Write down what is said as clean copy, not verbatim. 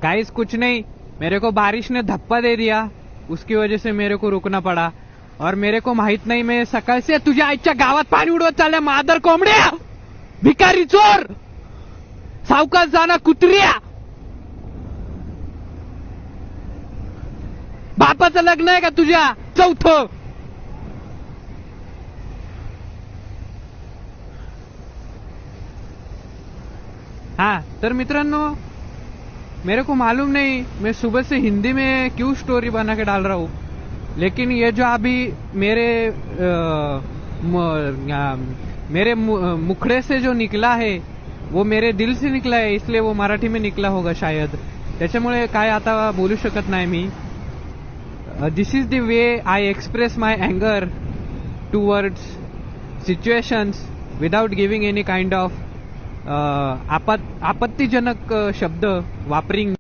Guys कुछ नहीं, मेरे को बारिश ने धप्पा दे दिया, उसकी वजह से मेरे को रुकना पड़ा. और मेरे को माहित नाही, मैं सकाळ से तुझ्या आईच्या गावात पाणी उडवत चालल्या मादर कोंबड्या, भिकारी चोर, सावकाश जाना कुत्र्या. बापाचं लग्न आहे का तुझ्या? चौथं. हाँ तर मित्रांनो, मेरे को मालूम नहीं मैं सुबह से हिंदी में क्यों स्टोरी बना के डाल रहा हूँ, लेकिन ये जो अभी मेरे मुखड़े से जो निकला है वो मेरे दिल से निकला है, इसलिए वो मराठी में निकला होगा शायद. त्याच्यामुळे काय आता बोलू शकत नाही मी. This is the way I express my अँगर towards situations without giving any kind of आपत्तिजनक शब्द वापरिंग